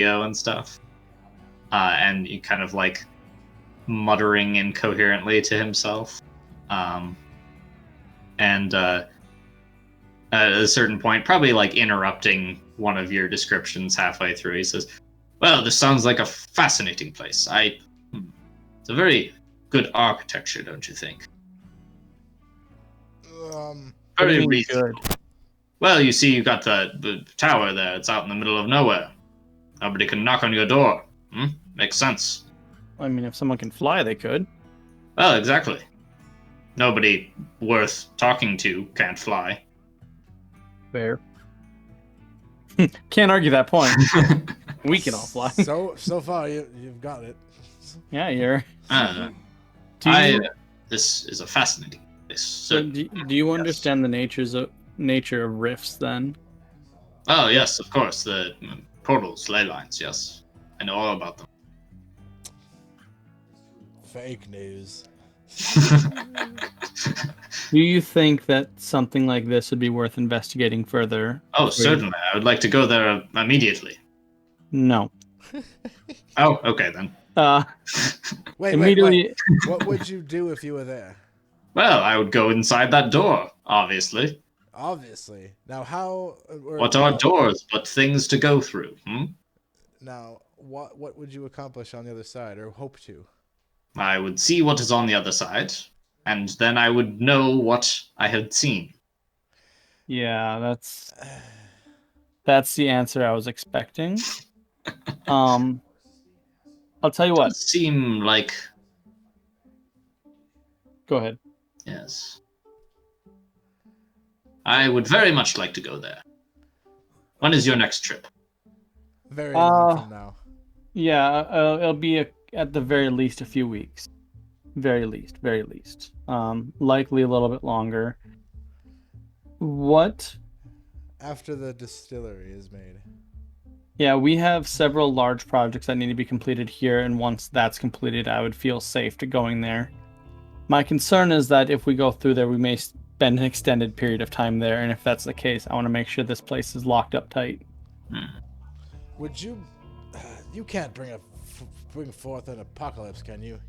radio and stuff. And he kind of like muttering incoherently to himself. And at a certain point, probably like interrupting one of your descriptions halfway through, he says, "Well, this sounds like a fascinating place. It's a very good architecture, don't you think?" Very reasonable. Good. Well, you see, you got the tower there. It's out in the middle of nowhere. Nobody can knock on your door. Makes sense. I mean, if someone can fly, they could. Well, exactly. Nobody worth talking to can't fly. Fair. Can't argue that point. We can all fly. So far, you've got it. Yeah, you're. This is a fascinating place. So do you understand the nature of rifts then? Oh yes, of course. The portals, ley lines. Yes, I know all about them. Fake news. Do you think that something like this would be worth investigating further? Oh, certainly. I would like to go there immediately. No. Oh, okay then. Wait. What would you do if you were there? Well, I would go inside that door, obviously. Obviously. Now, how... What are doors but things to go through, Now, what would you accomplish on the other side, or hope to? I would see what is on the other side, and then I would know what I had seen. Yeah, that's the answer I was expecting. I'll tell you what. It does seem like... Go ahead. Yes. I would very much like to go there. When is your next trip? Very long from now. Yeah, it'll be at the very least a few weeks. Very least. Likely a little bit longer. What? After the distillery is made. Yeah, we have several large projects that need to be completed here, and once that's completed, I would feel safe to going there. My concern is that if we go through there, we may spend an extended period of time there, and if that's the case, I want to make sure this place is locked up tight. Would you... You can't bring forth an apocalypse, can you?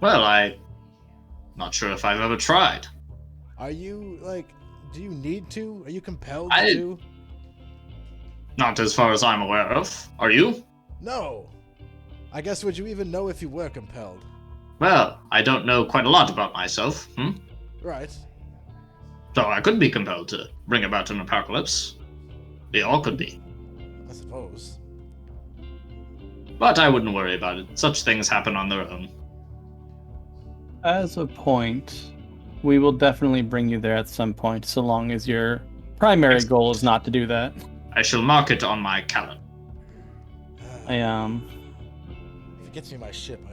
Well, I'm not sure if I've ever tried. Are you, do you need to? Are you compelled to? Not as far as I'm aware of. Are you? No. I guess would you even know if you were compelled? Well, I don't know quite a lot about myself, Right. So I could be compelled to bring about an apocalypse. We all could be. I suppose. But I wouldn't worry about it. Such things happen on their own. As a point, we will definitely bring you there at some point, so long as your primary goal is not to do that. I shall mark it on my calendar. If it gets me my ship,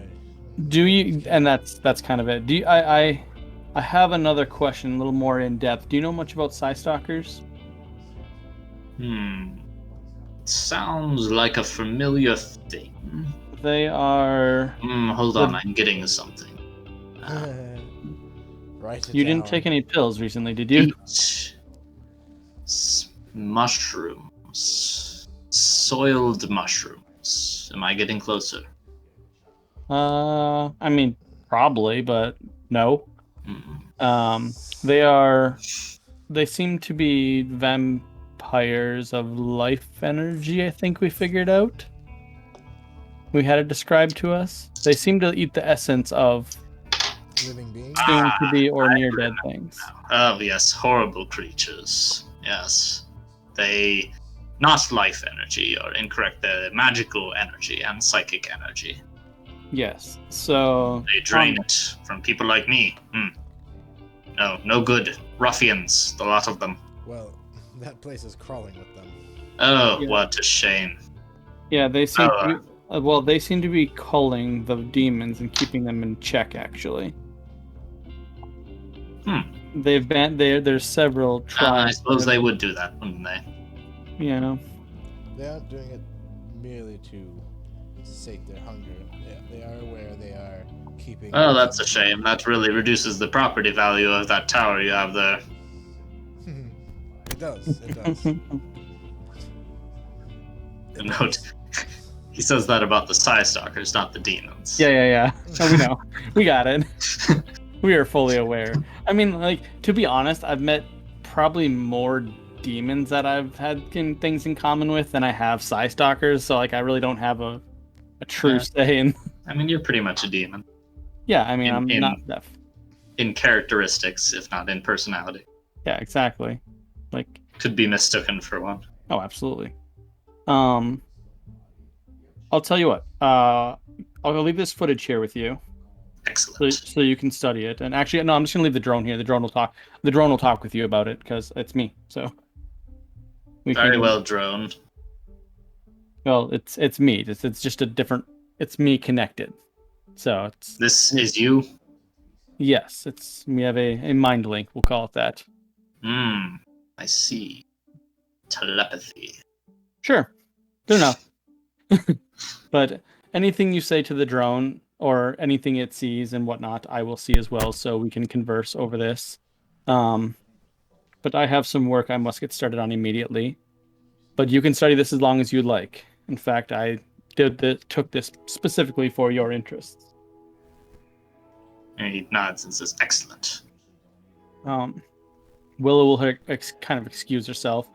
Do you? And that's kind of it. Do you? I have another question, a little more in depth. Do you know much about Psystalkers? Sounds like a familiar thing. They are... Hold on, I'm getting something. You didn't take any pills recently, did you? Mushrooms. Soiled mushrooms. Am I getting closer? I mean, probably, but no. They seem to be vampires of life energy, I think we figured out. We had it described to us. They seem to eat the essence of living beings, seem to be or near dead things. Oh yes, horrible creatures. Yes. They, not life energy, are incorrect. They're magical energy and psychic energy. Yes, so... They drain it from people like me. No good. Ruffians, the lot of them. Well, that place is crawling with them. Oh, yeah. What a shame. Yeah, they seem they seem to be culling the demons and keeping them in check, actually. There's several tribes. I suppose they would do that, wouldn't they? Yeah. They aren't doing it merely to sate their hunger. They are aware they are keeping... Oh, that's a shame. That really reduces the property value of that tower you have there. It does. A note. He says that about the Psy Stalkers, not the demons. Yeah. No, we know. We got it. We are fully aware. I mean, like, to be honest, I've met probably more demons that I've had things in common with than I have Psy Stalkers, so, like, I really don't have a true say in... I mean, you're pretty much a demon. Yeah, I mean, I'm not deaf. In characteristics, if not in personality. Yeah, exactly. Like... Could be mistaken for one. Oh, absolutely. I'll tell you what. I'll leave this footage here with you. Excellent. So you can study it. And actually, no, I'm just gonna leave the drone here. The drone will talk. The drone will talk with you about it because it's me. So. Very well, drone. Well, it's me. It's just a different. It's me connected. So it's. This is you. Yes, we have a mind link. We'll call it that. I see. Telepathy. Sure. Good enough. But anything you say to the drone or anything it sees and whatnot, I will see as well, so we can converse over this. But I have some work I must get started on immediately. But you can study this as long as you'd like. In fact, I took this specifically for your interests. And he nods and says, excellent. Willow will kind of excuse herself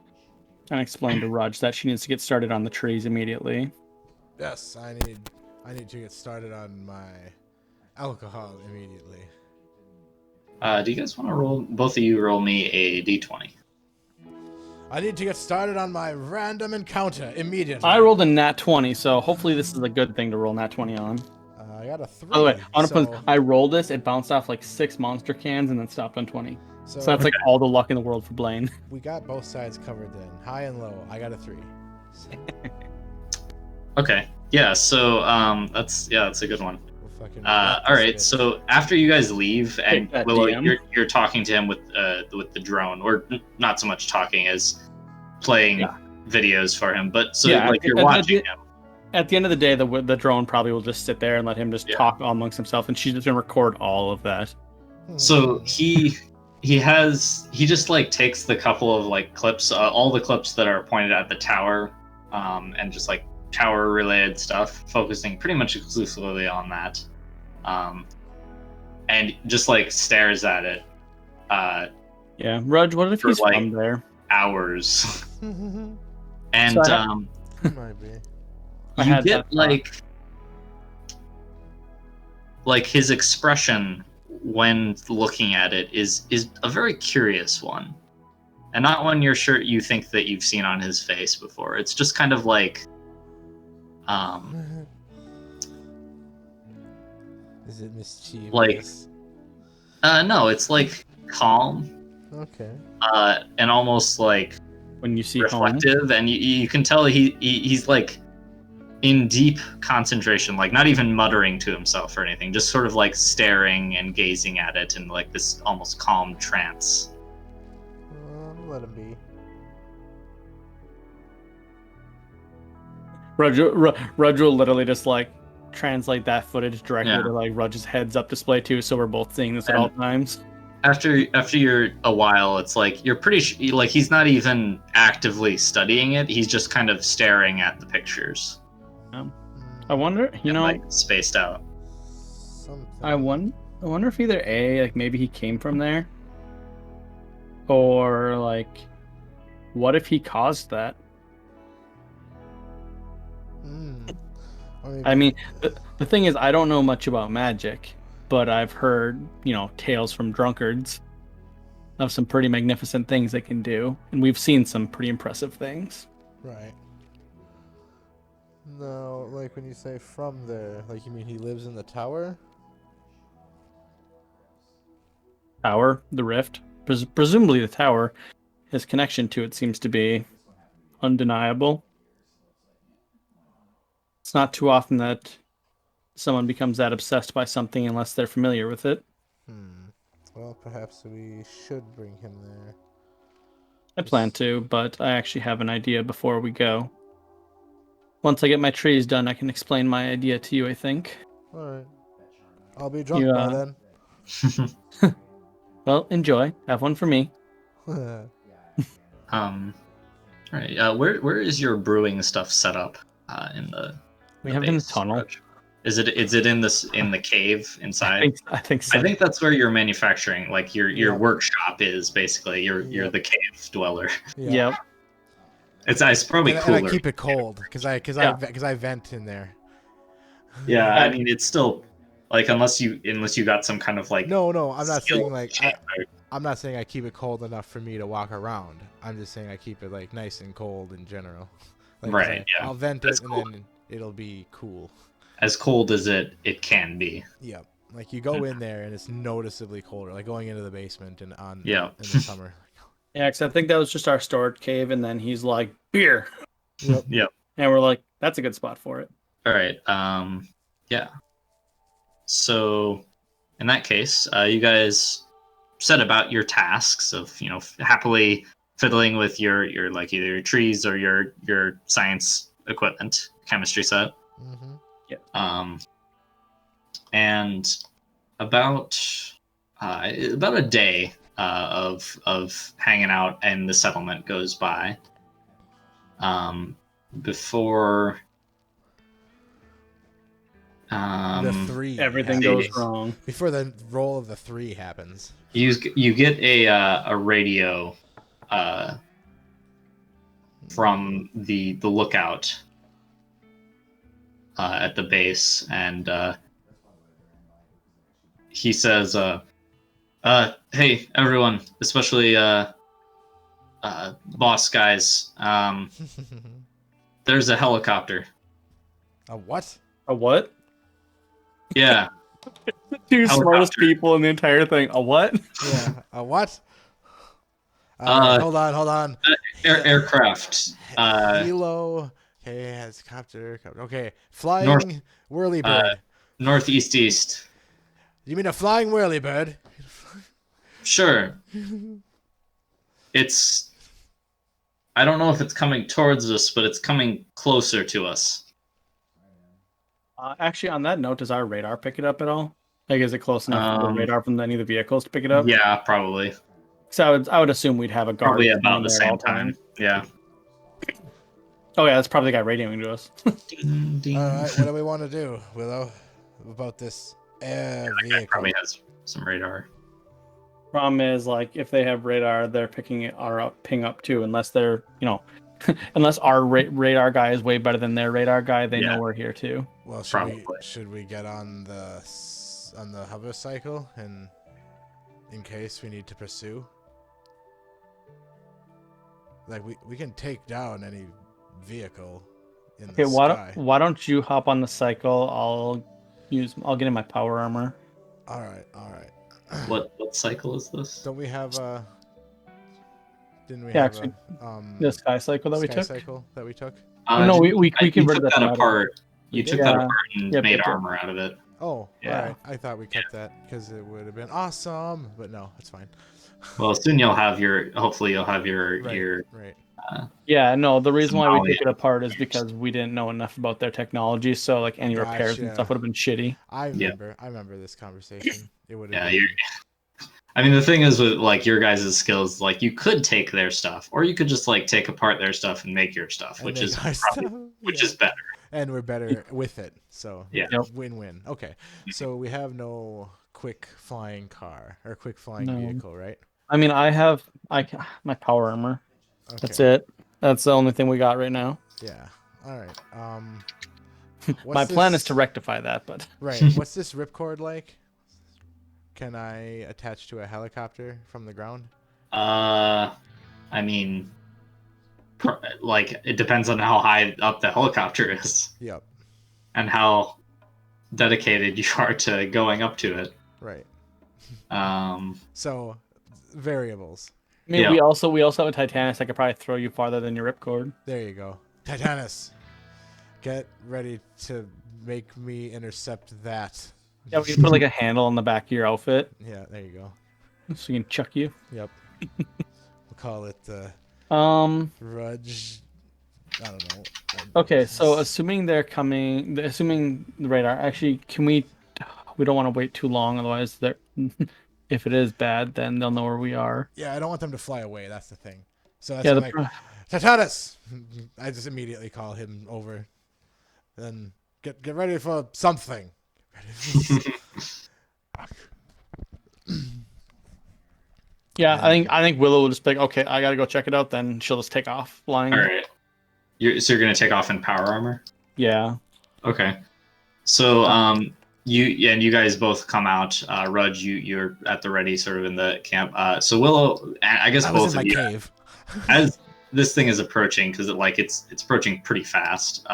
and explain to Rudge that she needs to get started on the trees immediately. Yes, I need to get started on my alcohol immediately. Do you guys want to roll? Both of you roll me a d20. I need to get started on my random encounter immediately. I rolled a nat 20, so hopefully this is a good thing to roll nat 20 on. I got a 3. By the way, I rolled this, it bounced off like 6 monster cans and then stopped on 20. So that's like all the luck in the world for Blaine. We got both sides covered then. High and low. I got a 3. So. Okay. Yeah, so that's a good one. All right, so after you guys leave and Willow, you're talking to him with the drone, or not so much talking as playing videos for him, but so you're watching him. At the end of the day, the drone probably will just sit there and let him just talk amongst himself, and she's just gonna record all of that. So he just like takes the couple of like clips, all the clips that are pointed at the tower, and just like tower related stuff, focusing pretty much exclusively on that, and just like stares at it. Rudge, what if he's like from there? Hours. And might be. You get like his expression when looking at it is a very curious one, and not one you're sure you think that you've seen on his face before. It's just kind of like is it mischievous? Like no, it's like calm. Okay. And almost like when you see reflective, home. And you can tell he's like in deep concentration, like not even muttering to himself or anything, just sort of like staring and gazing at it in like this almost calm trance. Let him be. Rudge will literally just like translate that footage directly to like Rudge's heads up display too, so we're both seeing this at all times. After you're a while, it's like you're pretty like he's not even actively studying it. He's just kind of staring at the pictures. I wonder, like spaced out. I wonder if either like maybe he came from there, or like, what if he caused that? I mean, the thing is, I don't know much about magic, but I've heard, tales from drunkards of some pretty magnificent things they can do, and we've seen some pretty impressive things. Right. No, like when you say from there, like you mean he lives in the tower? Tower? The rift? Presumably the tower. His connection to it seems to be undeniable. It's not too often that someone becomes that obsessed by something unless they're familiar with it. Well, perhaps we should bring him there. I plan to, but I actually have an idea before we go. Once I get my trees done, I can explain my idea to you, I think. Alright. I'll be drunk by then. Well, enjoy. Have one for me. All right. Where is your brewing stuff set up? In the We have it in the base, tunnel. Rudge? Is it in the cave inside? I think so. I think that's where you're manufacturing. Like your Yeah. workshop is basically. You're Yep. the cave dweller. Yep. It's probably And cooler. I keep it cold because I vent in there. Yeah, I mean it's still like unless you got some kind of like No, I'm not skill saying like chamber. I'm not saying I keep it cold enough for me to walk around. I'm just saying I keep it like nice and cold in general. Like, Right, yeah. I'll vent That's it and cool. then it'll be cool. As cold as it can be. Yep. Like you go in there and it's noticeably colder. Like going into the basement and in the summer. Yeah, because I think that was just our storage cave, and then he's like, beer. Yep. Yep. And we're like, that's a good spot for it. All right. Yeah. So, in that case, you guys set about your tasks of happily fiddling with your like either your trees or your science equipment, chemistry set. Mm-hmm. And about a day of hanging out in the settlement goes by. Before The 3. Everything happens. goes wrong. Before the roll of the 3 happens. You get a radio from the lookout at the base, and he says, "Hey everyone, especially boss guys, there's a helicopter." A what? A what? Yeah. Two Helicopter. smartest people in the entire thing. A what? Yeah. A what? Uh, hold on. Aircraft. Willow. Okay, has copter. Okay, flying North- whirlybird. Northeast east. You mean a flying whirlybird? Sure. It's. I don't know if it's coming towards us, but it's coming closer to us. Actually, on that note, does our radar pick it up at all? Like, is it close enough for the radar from any of the vehicles to pick it up? Yeah, probably. So I would assume we'd have a guard. Probably about in the there at all same time. Yeah. Oh yeah, that's probably the guy radioing to us. Ding, ding. All right, what do we want to do, Willow, about this That guy vehicle? probably has some radar. Problem is, like, if they have radar, they're picking our ping up too. Unless they're, unless our radar guy is way better than their radar guy, they know we're here too. Well, Probably. should we get on the hover cycle and in case we need to pursue? Like we can take down any vehicle in the sky. Why don't you hop on the cycle? I'll get in my power armor. All right. What cycle is this? Don't we have Didn't we Yeah, have actually, a the sky cycle that we sky took. cycle that we took? No, we You converted took that that to apart. You took that Yeah. apart and Yep, made yep. armor out of it. Oh, Yeah. all right. I thought we kept that because it would have been awesome, but no, it's fine. Well, soon hopefully you'll have your Right. Yeah, no, the reason why we Somalia. took it apart is because we didn't know enough about their technology, so like any repairs and Gotcha. stuff would have been shitty. I Yeah. remember this conversation. It would have Yeah, been. I mean, the thing is with like your guys' skills, like you could take their stuff, or you could just like take apart their stuff and make your stuff, which is is better. And we're better with it. So Yeah. Yep. win-win. Okay. So we have no quick flying car or quick flying No. vehicle, right? I mean, I have my power armor. Okay. That's it. That's the only thing we got right now. Yeah. All right. My plan is to rectify that, but Right. What's this ripcord like? Can I attach to a helicopter from the ground? I mean, like it depends on how high up the helicopter is Yep. and how dedicated you are to going up to it. Right. Um, So variables. I mean, Yeah. we also have a Titanus that could probably throw you farther than your ripcord. There you go. Titanus. Get ready to make me intercept that. Yeah, we can put like a handle on the back of your outfit Yeah, there you go. so we can chuck you. Yep. We'll call it the Rudge. I don't know. Okay, so assuming they're coming, assuming the radar, actually, can we don't want to wait too long, otherwise they're if it is bad, then they'll know where we are. Yeah, I don't want them to fly away. That's the thing. So that's Yeah, what Titanus! I just immediately call him over. Then get ready for something. Yeah, I think Willow will just be like, okay, I gotta go check it out. Then she'll just take off flying. All right. So you're gonna take off in power armor? Yeah. Okay. So you guys both come out. Rudge, you're at the ready, sort of in the camp. So Willow, I guess both of you, cave. as this thing is approaching, because it's approaching pretty fast,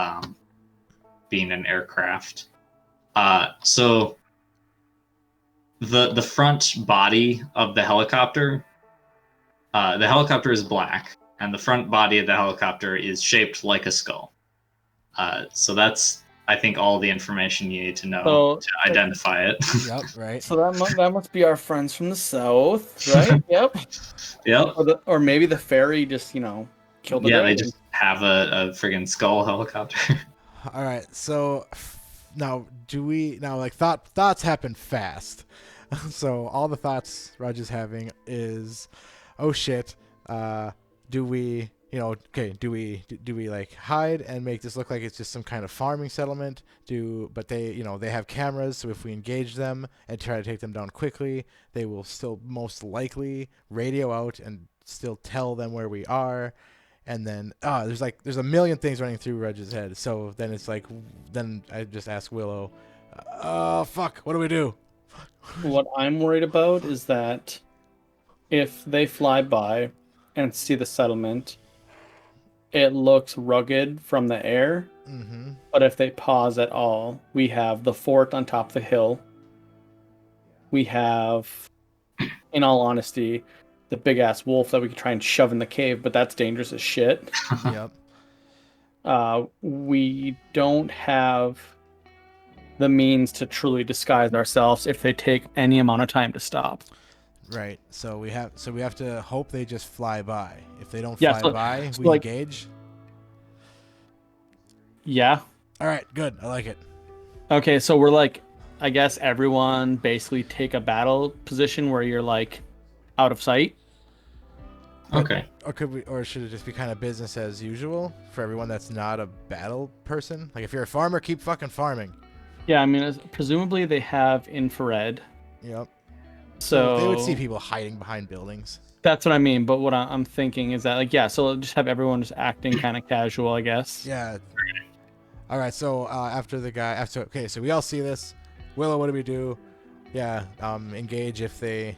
being an aircraft. So the front body of the helicopter is black, and the front body of the helicopter is shaped like a skull. So that's, I think, all the information you need to know to identify it. Yep, right. So that must be our friends from the south, right? Yep. Yep. Or maybe the ferry just, killed the Yeah, they dragon. just have a friggin' skull helicopter. All right, so now thoughts happen fast. So all the thoughts Raj is having is, oh shit, do we like hide and make this look like it's just some kind of farming settlement? But they have cameras, so if we engage them and try to take them down quickly, they will still most likely radio out and still tell them where we are. And then there's a million things running through Rudge's head. So then then I just ask Willow, fuck, what do we do? What I'm worried about is that if they fly by and see the settlement, it looks rugged from the air. Mm-hmm. But if they pause at all, we have the fort on top of the hill. We have, in all honesty, the big ass wolf that we could try and shove in the cave, but that's dangerous as shit. Yep. We don't have the means to truly disguise ourselves if they take any amount of time to stop. Right. So we have to hope they just fly by. If they don't Yeah, fly by, we engage. Yeah. All right. Good. I like it. Okay, so we're I guess everyone basically take a battle position where you're out of sight. Okay. Or should it just be kind of business as usual for everyone that's not a battle person? Like if you're a farmer, keep fucking farming. Yeah, I mean, presumably they have infrared. Yep. So they would see people hiding behind buildings. That's what I mean. But what I'm thinking is that, so just have everyone just acting kind of casual, I guess. Yeah. All right. So okay, so we all see this. Willow, what do we do? Yeah. Engage if they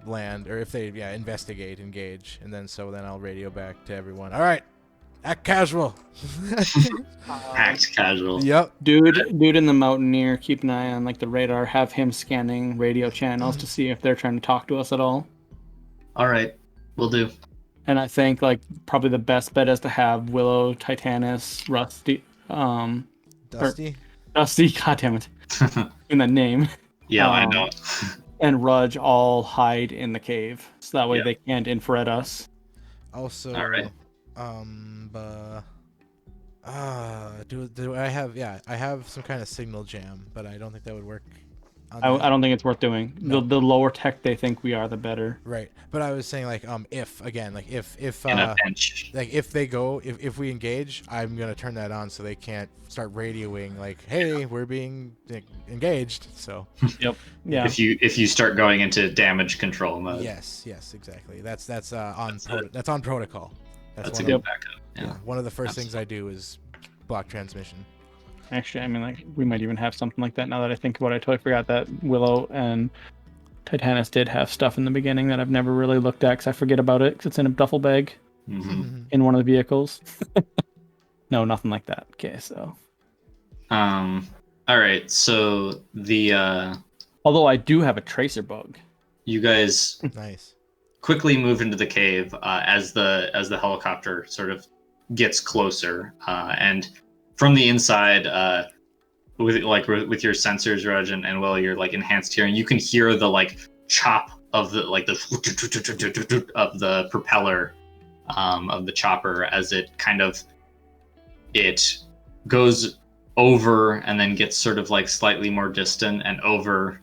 land, or if they investigate, engage, and then I'll radio back to everyone. All right. Act casual. Act casual. Yep. Dude in the Mountaineer, keep an eye on the radar. Have him scanning radio channels to see if they're trying to talk to us at all. All right, will do. And I think probably the best bet is to have Willow, Titanus, Rusty, Dusty. Dusty. God damn it, in that name. Yeah, I know. And Rudge all hide in the cave, so that way they can't infrared us. Also, all right. Do I have? Yeah, I have some kind of signal jam, but I don't think that would work. I don't think it's worth doing. No. The lower tech they think we are, the better. Right, but I was saying if In a pinch. if we engage, I'm gonna turn that on so they can't start radioing hey, we're being engaged. So. Yep. Yeah. If you start going into damage control mode. Yes, exactly. That's on protocol. That's a good backup. Yeah. One of the first things I do is block transmission. Actually, I mean, we might even have something like that now that I think about it. I totally forgot that Willow and Titanus did have stuff in the beginning that I've never really looked at because I forget about it because it's in a duffel bag in one of the vehicles. No, nothing like that. Okay, so. All right, so the. Although I do have a tracer bug. You guys. Nice. Quickly move into the cave as the helicopter sort of gets closer, and from the inside, with your sensors, Rudge and Will, you're enhanced hearing. You can hear the chop of the of the propeller of the chopper as it it goes over and then gets sort of slightly more distant and over.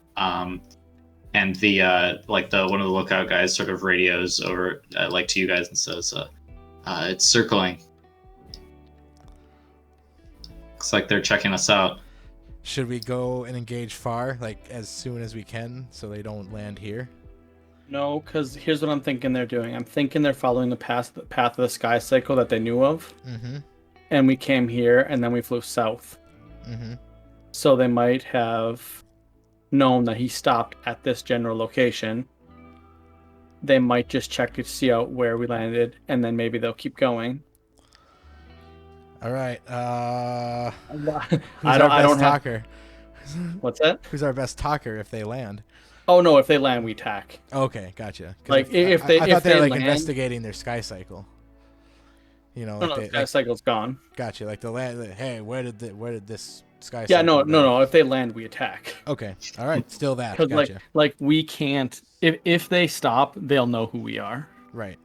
And the one of the lookout guys sort of radios over to you guys and says, It's circling. Looks like they're checking us out. Should we go and engage far, like as soon as we can, so they don't land here? No, because here's what I'm thinking they're doing. I'm thinking they're following the path of the sky cycle that they knew of. Mm-hmm. And we came here, and then we flew south. Mm-hmm. So they might have known that he stopped at this general location. They might just check to see out where we landed, and then maybe they'll keep going. All right. I I don't have. talker? What's that? Who's our best talker if they land? Oh no! If they land, we attack. Okay, gotcha. 'Cause Like if I thought they were like land, investigating their sky cycle. You know, no, sky cycle's gone. Gotcha. Like the land. Hey, where did this sky? Yeah, cycle no. If they land, we attack. Okay. All right. Still that. Because Gotcha. like we can't. If they stop, they'll know who we are. Right.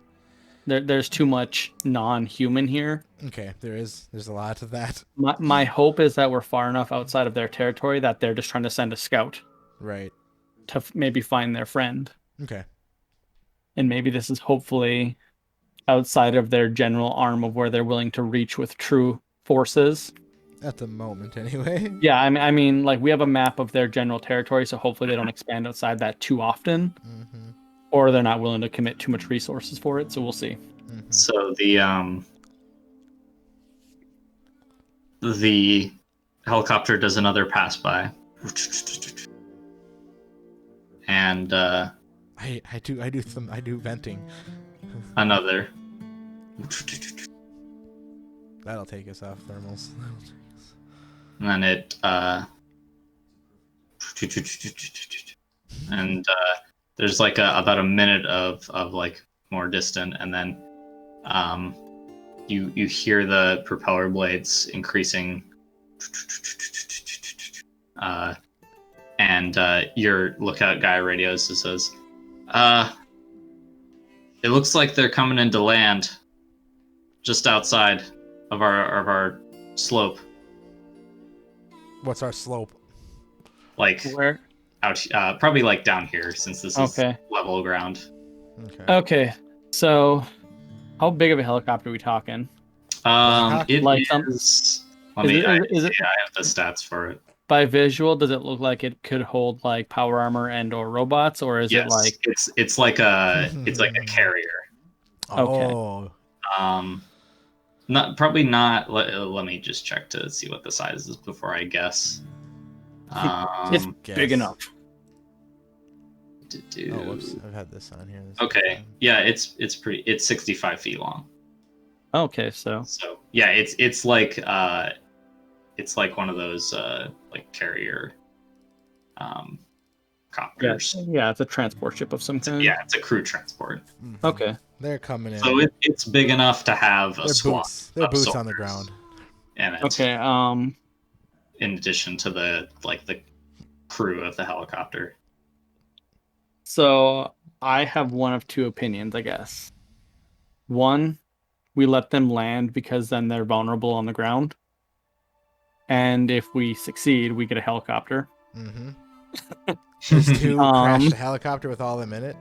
There's too much non-human here. Okay. There's a lot of that. My hope is that we're far enough outside of their territory that they're just trying to send a scout Right. to maybe find their friend. Okay. And maybe this is hopefully outside of their general arm of where they're willing to reach with true forces. At the moment, anyway. Yeah, I mean, like we have a map of their general territory, so hopefully they don't expand outside that too often, Mm-hmm. or they're not willing to commit too much resources for it. So we'll see. Mm-hmm. So the helicopter does another pass by, and I do venting. another. That'll take us off thermals. And then it and there's like about a minute of like more distant, and then you hear the propeller blades increasing, and your lookout guy radios and says, it looks like they're coming into land just outside of our slope. What's our slope? Like Where? out, probably like down here, since this is Okay. level ground. Okay. Okay. So, how big of a helicopter are we talking? It Like is. Let me. is it Yeah, I have the stats for it. by visual? Does it look like it could hold like power armor and or robots, or is Yes, it like? it's like a carrier. Okay. Oh. Probably not. Let me just check to see what the size is before I guess. It's Guess. big enough. Oh, whoops! I've had this on here. Okay. Yeah, it's pretty. It's 65 feet long. Okay, so So yeah, it's like one of those like carrier copters. yeah, it's a transport ship of some kind. Yeah, it's a crew transport. Mhm. Okay. They're coming in. So it's big enough to have a They're squad. boots. They're of boots on the soldiers ground. in it. Okay. In addition to the crew of the helicopter. So I have one of two opinions, I guess. One, we let them land because then they're vulnerable on the ground. And if we succeed, we get a helicopter. Mm-hmm. Just to crash the helicopter with all them in it.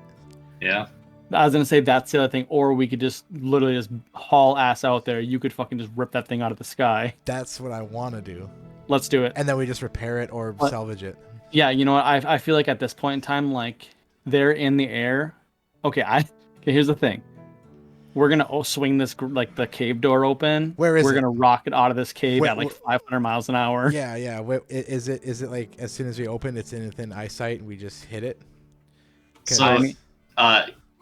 Yeah. I was gonna say that's the other thing, or we could just literally just haul ass out there. You could fucking just rip that thing out of the sky. That's what I want to do. Let's do it. And then we just repair it or What? salvage it. Yeah, you know what? I feel like at this point in time, like they're in the air. Okay, okay. Here's the thing. We're gonna swing this like the cave door open. Where is We're it? gonna rocket out of this cave Wait, at like 500 miles an hour. Yeah, yeah. Is it like as soon as we open, it's in within eyesight and we just hit it? So, I mean-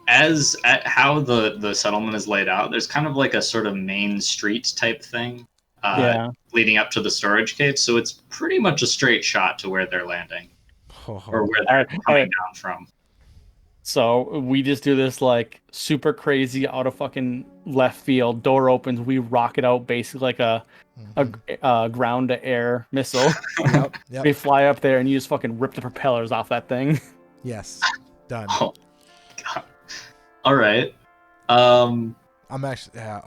how the settlement is laid out, there's kind of like a sort of main street type thing Yeah. leading up to the storage cave. So it's pretty much a straight shot to where they're landing or where All they're right, coming all right. down from. So we just do this like super crazy out of fucking left field. Door opens. We rocket out basically like a ground to air missile. Yep, yep. We fly up there and you just fucking rip the propellers off that thing. Yes. Done. Oh, God. All right. I'm actually. Yeah.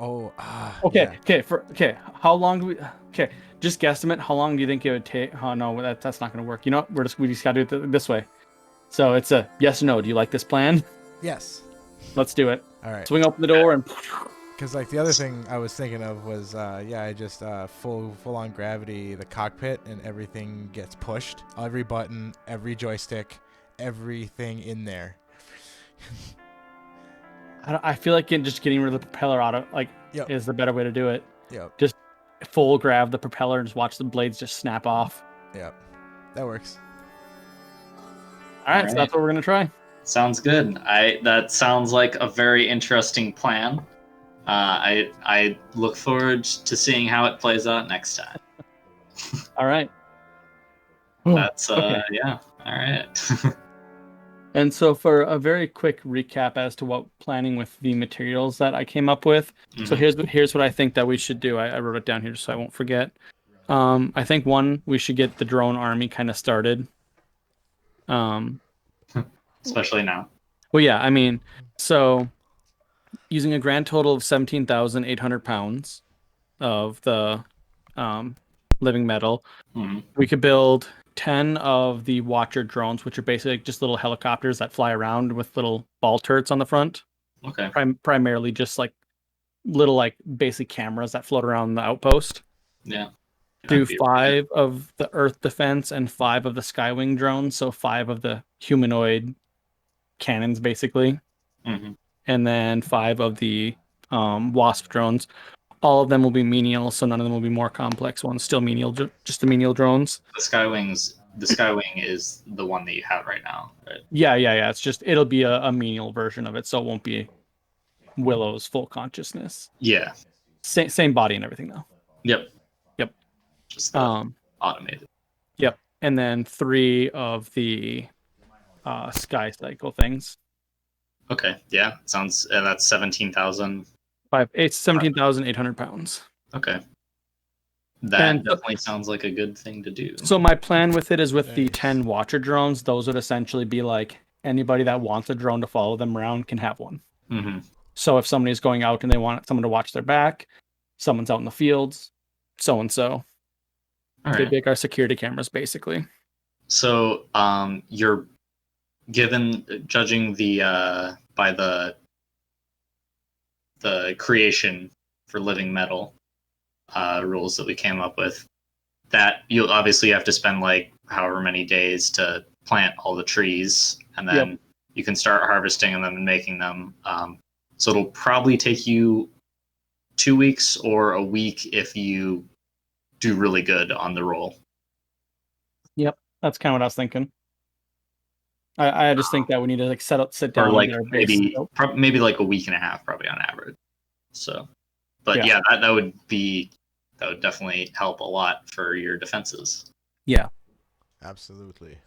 Okay. Yeah. Okay. How long do we? Okay. Just guesstimate. How long do you think it would take? Oh no, that's not gonna work. You know what? We just gotta do it this way. So it's a yes or no. Do you like this plan? Yes. Let's do it. All right. Swing open the door and Because like the other thing I was thinking of was I just full on gravity the cockpit and everything gets pushed, every button, every joystick, everything in there. I feel like just getting rid of the propeller Yep. is the better way to do it. Yep. Just full grab the propeller and just watch the blades just snap off. Yep. That works. All right, so that's what we're gonna try. Sounds good. That sounds like a very interesting plan. I look forward to seeing how it plays out next time. All right. That's okay. yeah. All right. And so for a very quick recap as to what planning with the materials that I came up with. So here's what I think that we should do. I wrote it down here so I won't forget. I think one, we should get the drone army kind of started. Especially now. Well, yeah, I mean, so using a grand total of 17,800 pounds of the living metal, we could build 10 of the Watcher drones, which are basically just little helicopters that fly around with little ball turrets on the front. Okay. Primarily just like little like basic cameras that float around the outpost. Yeah. Do 5 of the Earth defense and 5 of the Skywing drones, so 5 of the humanoid cannons basically. And then 5 of the Wasp drones. All of them will be menial, so none of them will be more complex ones. Still menial, just the menial drones. The Skywing is the one that you have right now, right? Yeah. It's just it'll be a menial version of it, so it won't be Willow's full consciousness. Yeah. Same body and everything though. Yep. Just automated. Yep. And then 3 of the Sky Cycle things. Okay. Yeah. Sounds. That's 17,000. 17,800 pounds. Okay. That definitely sounds like a good thing to do. So my plan with it is with the 10 Watcher drones, those would essentially be like anybody that wants a drone to follow them around can have one. So if somebody's going out and they want someone to watch their back, someone's out in the fields, so-and-so. They make our security cameras, basically. So you're judging by the creation for living metal rules that we came up with, that you'll obviously have to spend like however many days to plant all the trees, and then you can start harvesting them and making them. So it'll probably take you 2 weeks or a week if you do really good on the roll. Yep, that's kind of what I was thinking. I just think that we need to like sit down, or like maybe like a week and a half, probably on average. So, but yeah, that would definitely help a lot for your defenses. Yeah, absolutely.